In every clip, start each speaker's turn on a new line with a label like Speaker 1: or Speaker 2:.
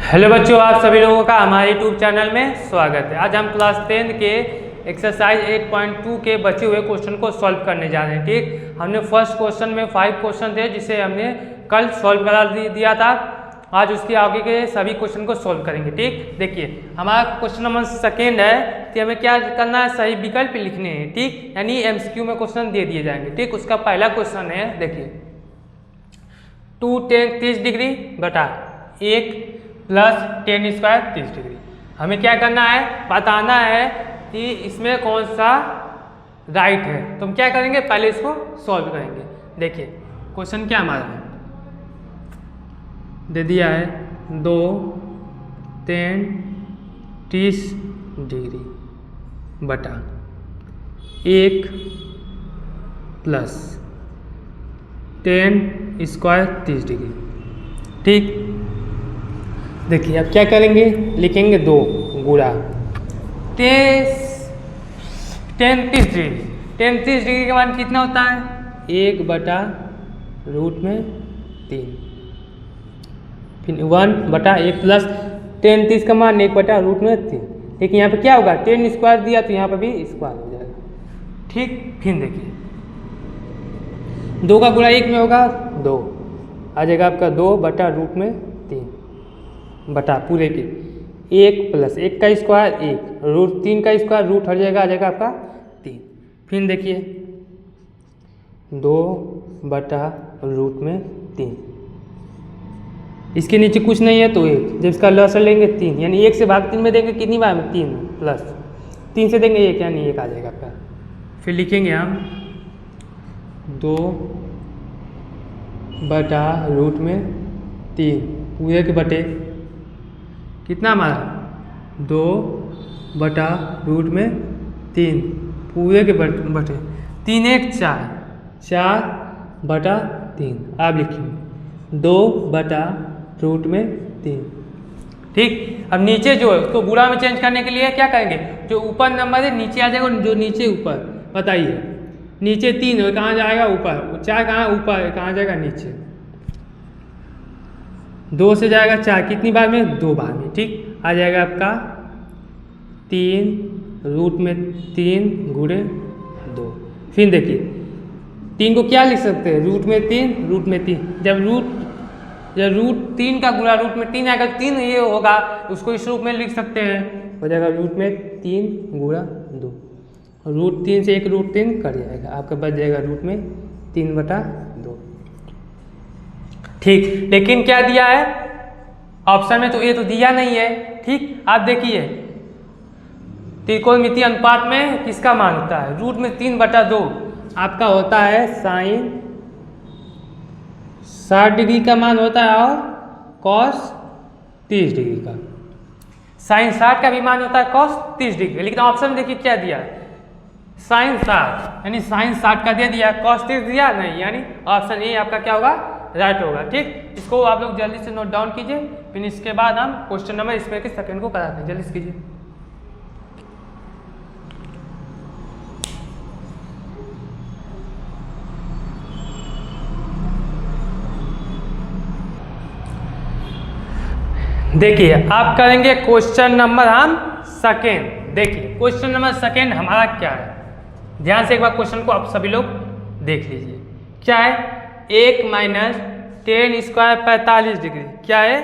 Speaker 1: Hello बच्चों, आप सभी लोगों का हमारे यूट्यूब चैनल में स्वागत है। आज हम क्लास 10 के एक्सरसाइज 8.2 के बचे हुए क्वेश्चन को सॉल्व करने जा रहे हैं। ठीक, हमने फर्स्ट क्वेश्चन में 5 क्वेश्चन थे जिसे हमने कल सॉल्व करा दिया था। आज उसके आगे के सभी क्वेश्चन को सॉल्व करेंगे। ठीक, देखिए हमारा क्वेश्चन नंबर सेकेंड है कि हमें क्या करना है, सही विकल्प लिखने हैं। ठीक, यानी एमसीक्यू में क्वेश्चन दे दिए जाएंगे। ठीक, उसका पहला क्वेश्चन है, देखिए 2 tan 30 डिग्री बटा 1 प्लस टेन स्क्वायर 30 डिग्री। हमें क्या करना है, बताना है कि इसमें कौन सा राइट है। तो हम क्या करेंगे, पहले इसको सॉल्व करेंगे। देखिए क्वेश्चन क्या हमारा है, दे दिया है 2 tan 30 डिग्री बटा 1 प्लस टेन स्क्वायर 30 डिग्री। ठीक, देखिए अब क्या करेंगे, लिखेंगे 2 गुणा टेन 30 डिग्री। टेन 30 डिग्री का मान कितना होता है, 1 बटा रूट में 3, फिर 1 बटा 1 प्लस टेन 30 का मान 1 बटा रूट में 3। लेकिन यहाँ पे क्या होगा, टेन स्क्वायर दिया तो यहाँ पे भी स्क्वायर हो जाएगा। ठीक, फिर देखिए 2 का गुणा 1 में होगा 2, आ जाएगा आपका 2 बटा रूट में 3 बटा पूरे के 1 प्लस 1 का स्क्वायर 1 रूट 3 का स्क्वायर रूट हट जाएगा, आ जाएगा आपका 3। फिर देखिए 2 बटा रूट में 3, इसके नीचे कुछ नहीं है तो 1, जब इसका लॉस लेंगे 3, यानी 1 से भाग 3 में देंगे कितनी बार, 3 प्लस 3 से देंगे 1, यानी 1 आ जाएगा आपका। फिर लिखेंगे हम 2 बटा रूट में 3 पूरे के बटे कितना हमारा 2 बटा रूट में 3 पूरे के बटे 3 1 4 4 बटा 3। आप लिखिए 2 बटा रूट में 3। ठीक, अब नीचे जो है उसको गुणा में चेंज करने के लिए क्या करेंगे, जो ऊपर नंबर है नीचे आ जाएगा, जो नीचे ऊपर बताइए, नीचे 3 है कहाँ जाएगा ऊपर, 4 कहाँ ऊपर है, कहाँ जाएगा नीचे, 2 से जाएगा 4 कितनी बार में, 2 बार में। ठीक, आ जाएगा आपका 3 रूट में 3 गुणे 2। फिर देखिए 3 को क्या लिख सकते हैं, रूट में 3 रूट में 3। जब रूट 3 का गुणा रूट में 3 आएगा, 3 ये होगा, उसको इस रूप में लिख सकते हैं, हो जाएगा रूट में 3 गुणा 2। रूट 3 से 1 रूट 3 कट जाएगा, आपका बच जाएगा रूट में 3 बटा 2। ठीक, लेकिन क्या दिया है ऑप्शन में, तो ये तो दिया नहीं है। ठीक, आप देखिए त्रिकोणमितीय अनुपात में किसका मान होता है, रूट में 3 बटा 2 आपका होता है साइन 60 डिग्री का मान होता है, और कॉस 30 डिग्री का, साइन 60 का भी मान होता है कॉस 30 डिग्री। लेकिन ऑप्शन में देखिए क्या दिया है, साइन 60, यानी साइन 60 का दे दिया, कॉस 30 दिया नहीं, यानी ऑप्शन ए आपका क्या होगा, राइट होगा। ठीक, इसको आप लोग जल्दी से नोट डाउन कीजिए, फिर इसके बाद हम क्वेश्चन नंबर इसमें के सेकंड को कराते हैं, जल्दी से कीजिए। देखिए आप करेंगे क्वेश्चन नंबर हम सेकंड। देखिए क्वेश्चन नंबर सेकंड हमारा क्या है, ध्यान से एक बार क्वेश्चन को आप सभी लोग देख लीजिए। क्या है, 1 माइनस टेन स्क्वायर 45 डिग्री। क्या है,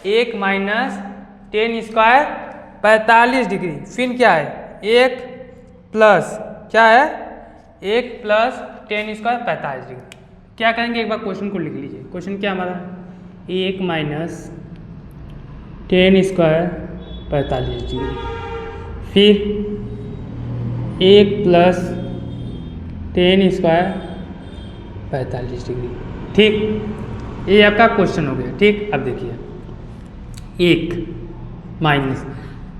Speaker 1: 1 माइनस टेन स्क्वायर 45 डिग्री। फिर क्या है, 1 प्लस क्या है, 1 प्लस टेन स्क्वायर 45 डिग्री। क्या करेंगे, एक बार क्वेश्चन को लिख लीजिए। क्वेश्चन क्या हमारा, 1 माइनस टेन स्क्वायर 45 डिग्री, फिर 1 प्लस टेन स्क्वायर 45 डिग्री। ठीक, ये आपका क्वेश्चन हो गया। ठीक, अब देखिए 1 माइनस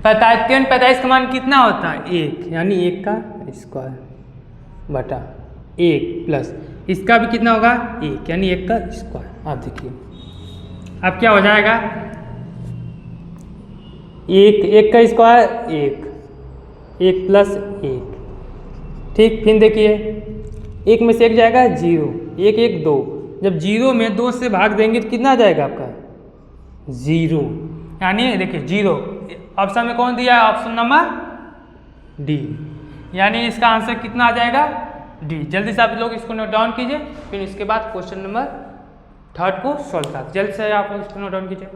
Speaker 1: 45 का मान कितना होता है, 1, यानी 1 का स्क्वायर बटा 1 प्लस इसका भी कितना होगा, 1, यानी 1 का स्क्वायर। आप देखिए अब क्या हो जाएगा, 1 का स्क्वायर 1 प्लस 1। ठीक, फिर देखिए 1 में से 1 जाएगा 0, 1 1 2, जब 0 में 2 से भाग देंगे तो कितना आ जाएगा आपका 0, यानी देखिए 0, ऑप्शन में कौन दिया है, ऑप्शन नंबर डी, यानी इसका आंसर कितना आ जाएगा, डी। जल्दी से आप लोग इसको नोट डाउन कीजिए, फिर इसके बाद क्वेश्चन नंबर 3 को सॉल्व करते। जल्दी से आप लोग इसको नोट डाउन कीजिए।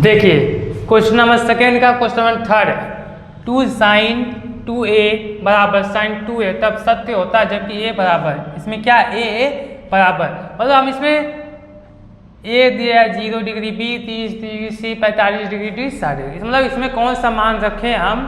Speaker 1: देखिए क्वेश्चन नंबर 2 का क्वेश्चन नंबर 3, 2 sin 2a बराबर sin 2a तब सत्य होता है जबकि a बराबर, इसमें क्या a बराबर, मतलब हम इसमें a दिया है 0 degree, b 30 degree, c 45 degree, d 60 degree, मतलब इसमें कौन सा मान रखें हम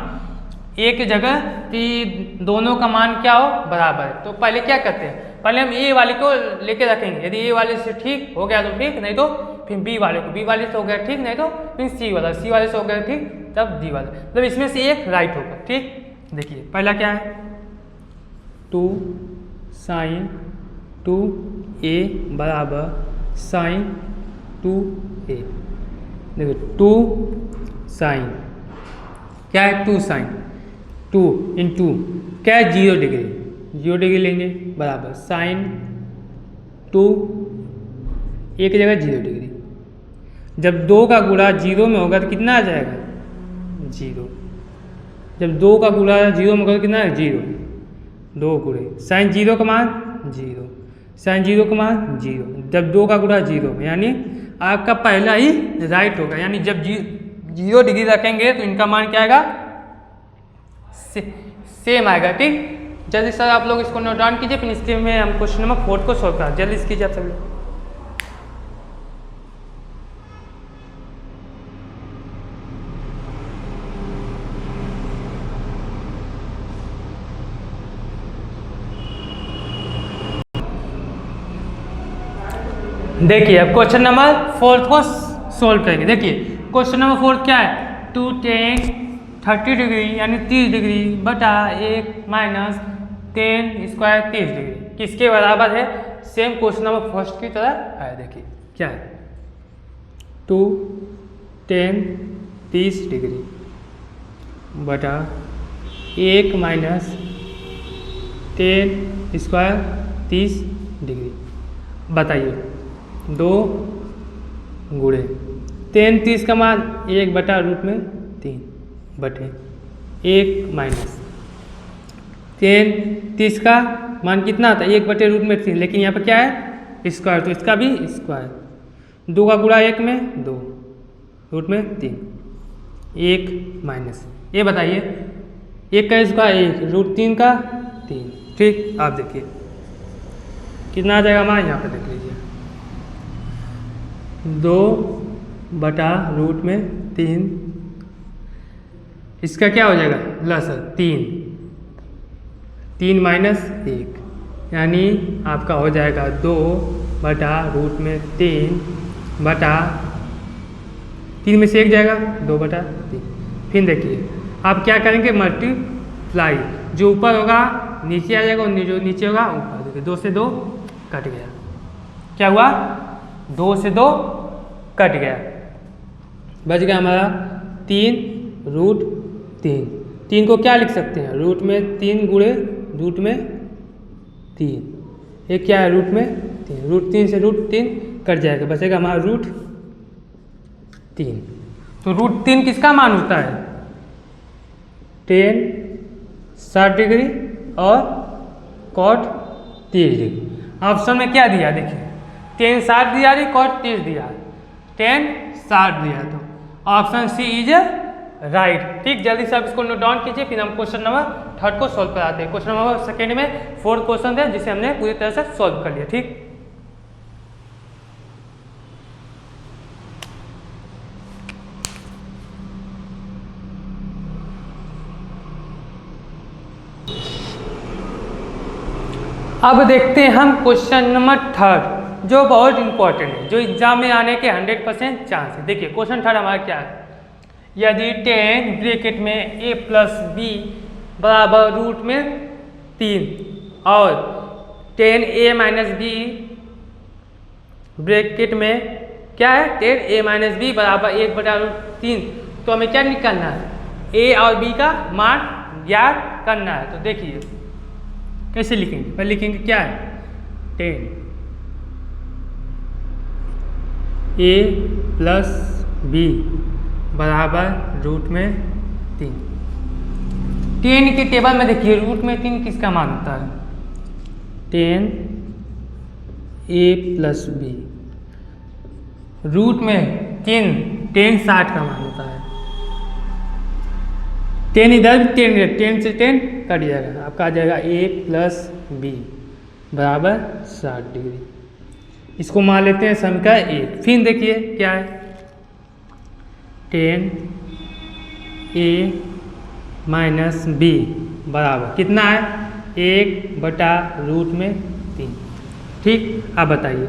Speaker 1: a की जगह कि दोनों का मान क्या हो, बराबर। तो पहले क्या करते हैं, पहले हम a वाले को लेके रखेंगे, यदि a वाले से ठीक हो गया तो ठीक, नहीं तो फिर b वाले को, b वाले से हो गया ठीक, नहीं तो फिर c वाला, c वाले से हो गया ठीक, तब d वाला, मतलब इसमें से एक राइट होगा। ठीक, देखिए पहला क्या है, 2 sin 2a बराबर sin 2a, देखिए 2 sin क्या है, 2 sin 2 इंटू क्या है 0 डिग्री, 0 डिग्री लेंगे बराबर sin 2 एक जगह 0 डिग्री, जब 2 का गुणा 0 में होगा तो कितना आ जाएगा, 0, जब 2 का गुणा 0 में होगा तो कितना है, 0, 2 गुणे sin 0 का मान 0, sin 0 का मान 0, जब 2 का गुणा 0 में, यानी आपका पहला ही राइट होगा, यानी जब 0 डिग्री रखेंगे तो इनका मान क्या आएगा, सेम आएगा। ठीक, जल्दी सर आप लोग इसको नोट डाउन कीजिए, फिर इसके में हम क्वेश्चन नंबर 4 को सॉल्व करें। जल्दी से कीजिए आप सब लोग। देखिए अब क्वेश्चन नंबर 4 को सॉल्व करेंगे। देखिए क्वेश्चन नंबर 4 क्या है, 2 tan 30 डिग्री यानी 30 डिग्री बटा 1 माइनस 10 स्क्वायर 30 डिग्री किसके बराबर है, सेम क्वेश्चन नंबर 1 की तरह है। देखिए क्या है, 2 tan 30 डिग्री बटा 1 माइनस 10 स्क्वायर 30 डिग्री, बताइए 2 गुणे 10 30 का मान 1 बटा रूट में 3 बटे 1 माइनस 10 30 का मान कितना आता है, 1 बटे रूट में 3, लेकिन यहाँ पर क्या है स्क्वायर, तो इसका भी स्क्वायर, 2 का गुणा 1 में 2 रूट में 3, 1 माइनस, ये बताइए 1 का स्क्वायर 1 रूट 3 का 3। ठीक, आप देखिए कितना आ जाएगा हमारा, यहाँ पर देख लीजिए 2 बटा रूट में 3, इसका क्या हो जाएगा लसर 3 माइनस 1, यानी आपका हो जाएगा 2 बटा रूट में 3 बटा 3 में से 1 जाएगा 2 बटा 3। फिर देखिए आप क्या करेंगे, मल्टीप्लाई, जो ऊपर होगा नीचे आ जाएगा और जो नीचे होगा ऊपर। देखिए 2 से 2 कट गया, क्या हुआ 2 से 2 कट गया, बच गया हमारा 3 रूट 3 को क्या लिख सकते हैं, रूट में 3 गुणे रूट में 3, ये क्या है रूट में 3, रूट 3 से रूट 3 कट जाएगा, बचेगा हमारा रूट 3। तो रूट 3 किसका मान होता है, tan 60 डिग्री और cot 30 डिग्री। ऑप्शन में क्या दिया, देखिए tan 60 दिया, cot 30 दिया, tan 60 दिया, तो ऑप्शन सी इज राइट। ठीक, जल्दी से आप इसको नोट डाउन कीजिए, फिर हम क्वेश्चन नंबर 3 को सॉल्व कराते हैं। क्वेश्चन नंबर 2 में 4 क्वेश्चन थे जिसे हमने पूरी तरह से सॉल्व कर लिया। ठीक, अब देखते हैं हम क्वेश्चन नंबर 3 जो बहुत इंपॉर्टेंट है, जो एग्जाम में आने के 100% चांस है। देखिए क्वेश्चन 3 हमारा क्या है, यदि tan ब्रैकेट में a प्लस बी बराबर रूट में 3 और tan a minus B bracket में क्या है, tan a माइनस बी बराबर 1 बटा रूट 3, तो हमें क्या निकालना है, a और b का मान ज्ञात करना है। तो देखिए कैसे लिखेंगे? पहले लिखेंगे क्या है 10 a प्लस बी बराबर रूट में 3। 10 के टेबल में देखिए रूट में 3 किसका मान होता है? 10 a प्लस बी रूट में 3 10 60 का मान होता है। 10 इधर 10 इधर 10 से 10 कट जाएगा, आपका आ जाएगा a प्लस बी बराबर 60 डिग्री। इसको मान लेते हैं समीकरण 1। फिर देखिए क्या है 10 a माइनस बी बराबर कितना है 1/√3। ठीक, आप बताइए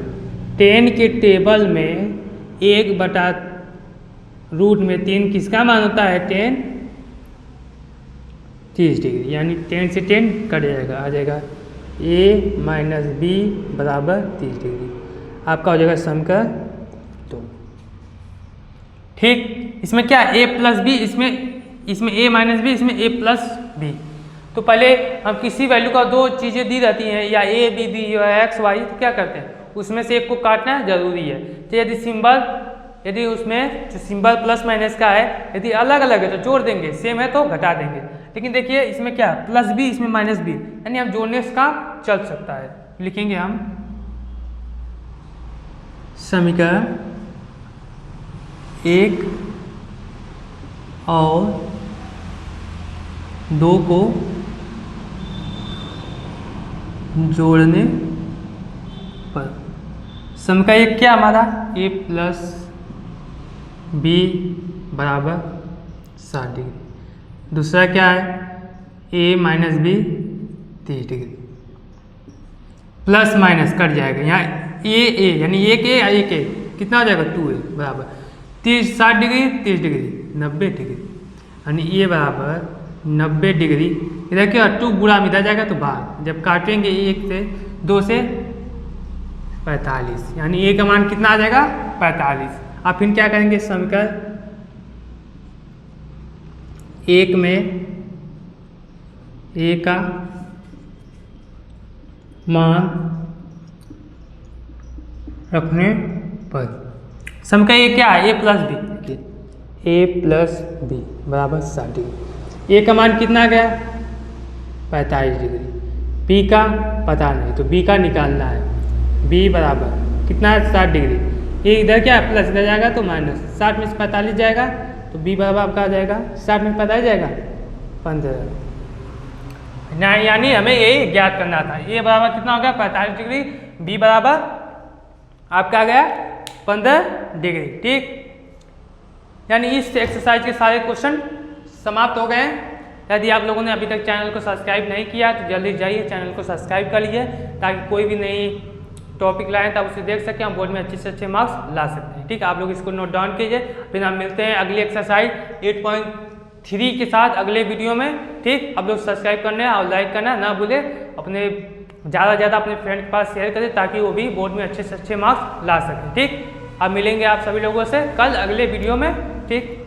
Speaker 1: 10 के टेबल में 1/√3 किसका मान होता है? 10 30 डिग्री, यानी 10 से 10 कट जाएगा, आ जाएगा a माइनस बी बराबर 30 डिग्री। आपका हो जाएगा समीकरण 2। ठीक, इसमें क्या a प्लस बी, इसमें a माइनस बी, इसमें a प्लस बी। तो पहले हम किसी वैल्यू का दो चीज़ें दी रहती हैं या a b दी या x y, तो क्या करते हैं उसमें से एक को काटना जरूरी है। तो यदि उसमें जो सिंबल प्लस माइनस का है यदि अलग अलग है तो जोड़ देंगे, सेम है तो घटा देंगे। लेकिन देखिए इसमें क्या प्लस बी, इसमें माइनस बी, यानी हम जोड़ने का चल सकता है। लिखेंगे हम समीकरण 1 और 2 को जोड़ने पर समीकरण 1 क्या हमारा a प्लस बी बराबर 60 डिग्री। दूसरा क्या है a माइनस बी 30 डिग्री। प्लस माइनस कट जाएगा, यहाँ a यानी एक a कितना हो जाएगा 2a बराबर 60 डिग्री 30 डिग्री 90 डिग्री, यानी a बराबर 90 डिग्री। इधर क्या 2 गुणा में इधर जाएगा तो बाहर, जब काटेंगे 1 से 2 से 45, यानी a का मान कितना आ जाएगा 45। आप फिर क्या करेंगे समीकरण 1 में a का मान रखने पर समीकरण 1 क्या है a plus B, a plus B बराबर 60 डिग्री। a का मान कितना गया 45 डिग्री, b का पता नहीं तो b का निकालना है। b बराबर कितना है 60 डिग्री, ये इधर क्या है प्लस इधर जाएगा तो माइनस, 60 में से 45 जाएगा तो b बराबर आपका आ जाएगा 60 में 45 जाएगा 15, यानी हमें यही ज्ञात करना था। a बराबर कितना हो गया 45 डिग्री, b बराबर आपका आ गया 15 डिग्री। ठीक, यानी इस एक्सरसाइज के सारे क्वेश्चन समाप्त हो गए हैं। यदि आप लोगों ने अभी तक चैनल को सब्सक्राइब नहीं किया तो जल्दी जाइए चैनल को सब्सक्राइब कर लीजिए, ताकि कोई भी नई टॉपिक लाएँ तब उसे देख सकें, हम बोर्ड में अच्छे से अच्छे मार्क्स ला सकते हैं। ठीक, आप लोग इसको नोट डाउन कीजिए। फिर हम मिलते हैं अगली एक्सरसाइज 8.3 के साथ अगले वीडियो में। ठीक, आप लोग सब्सक्राइब करना और लाइक करना ना भूलें, अपने ज़्यादा से ज़्यादा अपने फ्रेंड के पास शेयर करें ताकि वो भी बोर्ड में अच्छे से अच्छे मार्क्स ला सकें। ठीक, अब मिलेंगे आप सभी लोगों से कल अगले वीडियो में। ठीक।